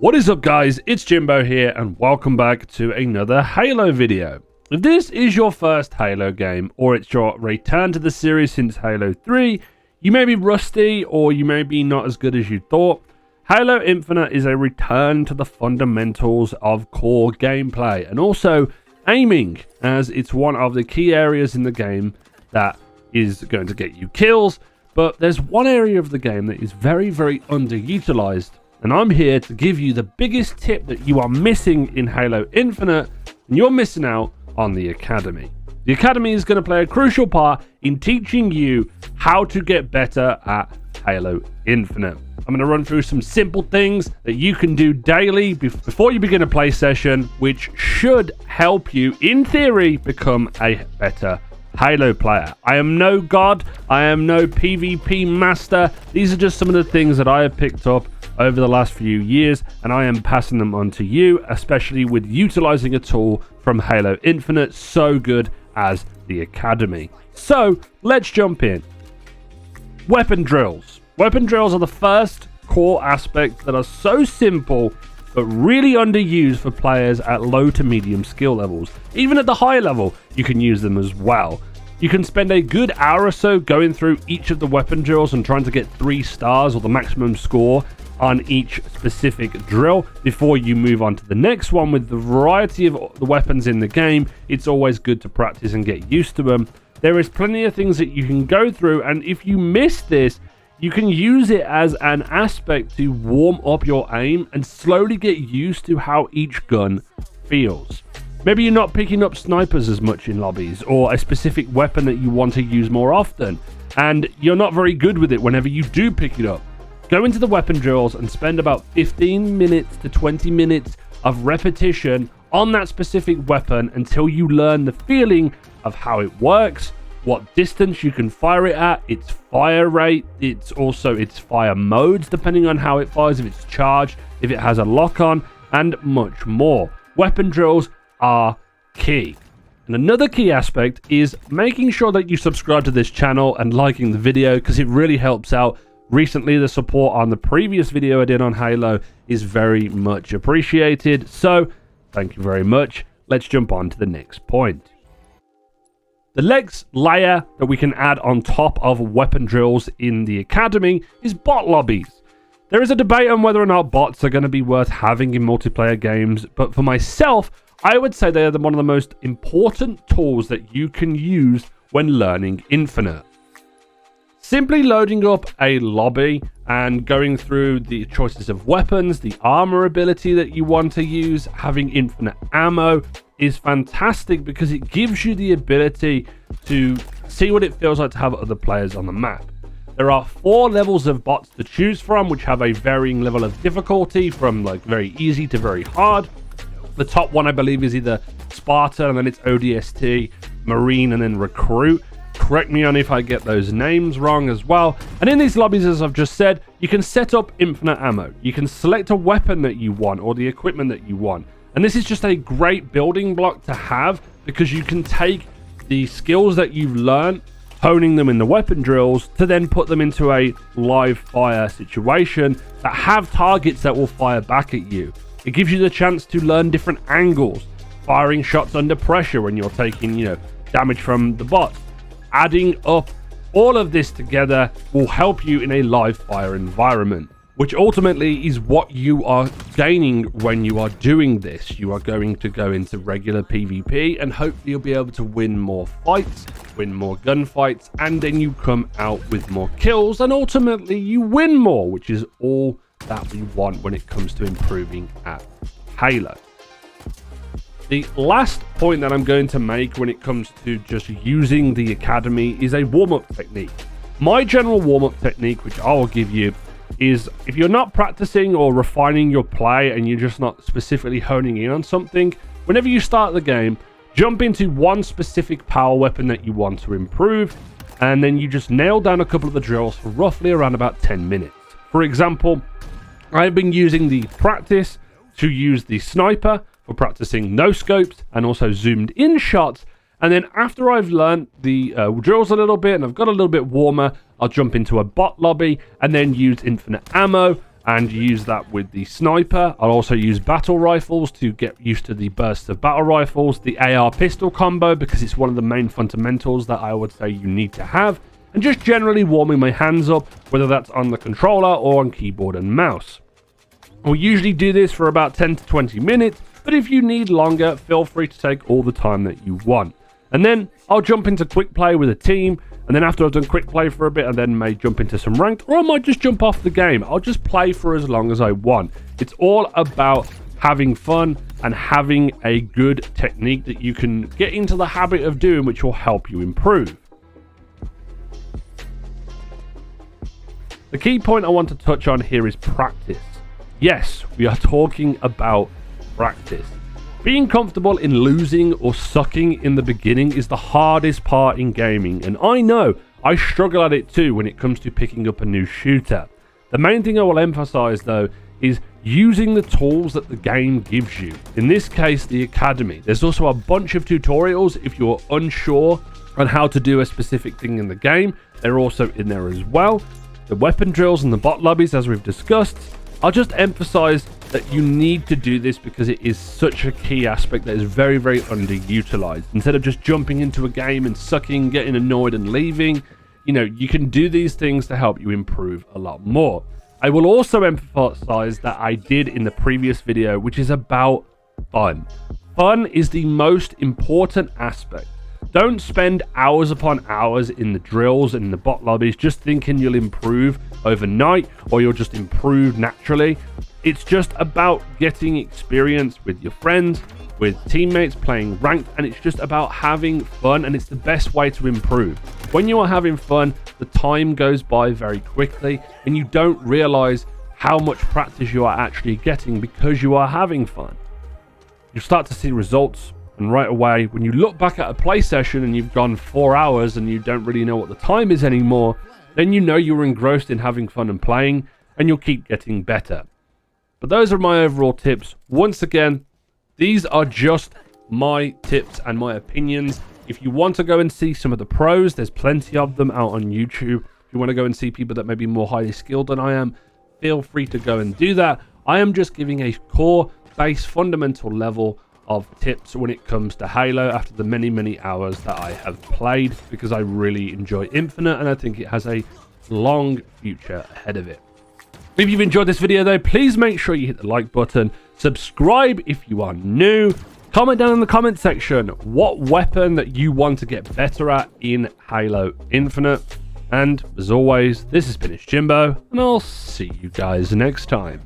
What is up, guys? It's Jimbo here and welcome back to another Halo video. If this is your first Halo game or it's your return to the series since Halo 3, you may be rusty or you may be not as good as you thought. Halo Infinite is a return to the fundamentals of core gameplay and also aiming, as it's one of the key areas in the game that is going to get you kills. But there's one area of the game that is very underutilized, and I'm here to give you the biggest tip that you are missing in Halo Infinite, and you're missing out on the Academy. The Academy is going to play a crucial part in teaching you how to get better at Halo Infinite. I'm going to run through some simple things that you can do daily before you begin a play session, which should help you, in theory, become a better Halo player. I am no god, I am no PvP master. These are just some of the things that I have picked up over the last few years, and I am passing them on to you, especially with utilizing a tool from Halo Infinite so good as the Academy. So let's jump in. Weapon drills. Weapon drills are the first core aspect that are so simple but really underused for players at low to medium skill levels. Even at the high level, you can use them as well. You can spend a good hour or so going through each of the weapon drills and trying to get 3 stars or the maximum score on each specific drill before you move on to the next one. With the variety of the weapons in the game, it's always good to practice and get used to them. There is plenty of things that you can go through, and if you miss this, you can use it as an aspect to warm up your aim and slowly get used to how each gun feels. Maybe you're not picking up snipers as much in lobbies, or a specific weapon that you want to use more often, and you're not very good with it whenever you do pick it up. Go into the weapon drills and spend about 15 minutes to 20 minutes of repetition on that specific weapon until you learn the feeling of how it works, what distance you can fire it at, its fire rate, its fire modes depending on how it fires, if it's charged, if it has a lock on, and much more. Weapon drills are key. And another key aspect is making sure that you subscribe to this channel and liking the video, because it really helps out. Recently, the support on the previous video I did on Halo is very much appreciated, so thank you very much. Let's jump on to the next point. The next layer that we can add on top of weapon drills in the Academy is bot lobbies. There is a debate on whether or not bots are going to be worth having in multiplayer games, but for myself, I would say they are one of the most important tools that you can use when learning Infinite. Simply loading up a lobby and going through the choices of weapons, the armor ability that you want to use, having infinite ammo is fantastic because it gives you the ability to see what it feels like to have other players on the map. There are 4 levels of bots to choose from, which have a varying level of difficulty from like very easy to very hard. The top one, I believe, is either Spartan, and then it's ODST, Marine, and then Recruit. Correct me on if I get those names wrong as well. And in these lobbies, as I've just said, you can set up infinite ammo. You can select a weapon that you want or the equipment that you want. And this is just a great building block to have, because you can take the skills that you've learned, honing them in the weapon drills, to then put them into a live fire situation that have targets that will fire back at you. It gives you the chance to learn different angles, firing shots under pressure when you're taking, damage from the bots. Adding up all of this together will help you in a live fire environment, which ultimately is what you are gaining when you are doing this. You are going to go into regular PvP and hopefully you'll be able to win more fights, win more gunfights, and then you come out with more kills and ultimately you win more, which is all that we want when it comes to improving at Halo. The last point that I'm going to make when it comes to just using the Academy is a warm-up technique. My general warm-up technique, which I will give you, is if you're not practicing or refining your play and you're just not specifically honing in on something, whenever you start the game, jump into one specific power weapon that you want to improve, and then you just nail down a couple of the drills for roughly around about 10 minutes. For example, I've been using the practice to use the sniper for practicing no scopes and also zoomed in shots, and then after I've learned the drills a little bit and I've got a little bit warmer, I'll jump into a bot lobby and then use infinite ammo and use that with the sniper. I'll also use battle rifles to get used to the bursts of battle rifles, the AR pistol combo because it's one of the main fundamentals that I would say you need to have, and just generally warming my hands up, whether that's on the controller or on keyboard and mouse. I'll usually do this for about 10 to 20 minutes, but if you need longer, feel free to take all the time that you want. And then I'll jump into quick play with a team, and then after I've done quick play for a bit, I then may jump into some ranked, or I might just jump off the game. I'll just play for as long as I want. It's all about having fun and having a good technique that you can get into the habit of doing, which will help you improve. The key point I want to touch on here is practice. Yes, we are talking about practice. Being comfortable in losing or sucking in the beginning is the hardest part in gaming, and I know I struggle at it too when it comes to picking up a new shooter. The main thing I will emphasize though is using the tools that the game gives you. In this case, the academy. There's also a bunch of tutorials if you're unsure on how to do a specific thing in the game. They're also in there as well. The weapon drills and the bot lobbies, as we've discussed. I'll just emphasize that you need to do this because it is such a key aspect that is very, very underutilized. Instead of just jumping into a game and sucking, getting annoyed and leaving, you can do these things to help you improve a lot more. I will also emphasize that I did in the previous video, which is about fun. Fun is the most important aspect. Don't spend hours upon hours in the drills and in the bot lobbies just thinking you'll improve overnight or you'll just improve naturally. It's just about getting experience with your friends, with teammates, playing ranked, and it's just about having fun, and it's the best way to improve. When you are having fun, the time goes by very quickly and you don't realize how much practice you are actually getting because you are having fun. You start to see results, and right away, when you look back at a play session and you've gone 4 hours and you don't really know what the time is anymore, then you know you were engrossed in having fun and playing, and you'll keep getting better. But those are my overall tips. Once again, these are just my tips and my opinions. If you want to go and see some of the pros, there's plenty of them out on YouTube. If you want to go and see people that may be more highly skilled than I am, feel free to go and do that. I am just giving a core, base, fundamental level of tips when it comes to Halo after the many, many hours that I have played, because I really enjoy Infinite and I think it has a long future ahead of it. If you've enjoyed this video though, please make sure you hit the like button, subscribe if you are new, comment down in the comment section what weapon that you want to get better at in Halo Infinite, and as always, this has been Jimbo, and I'll see you guys next time.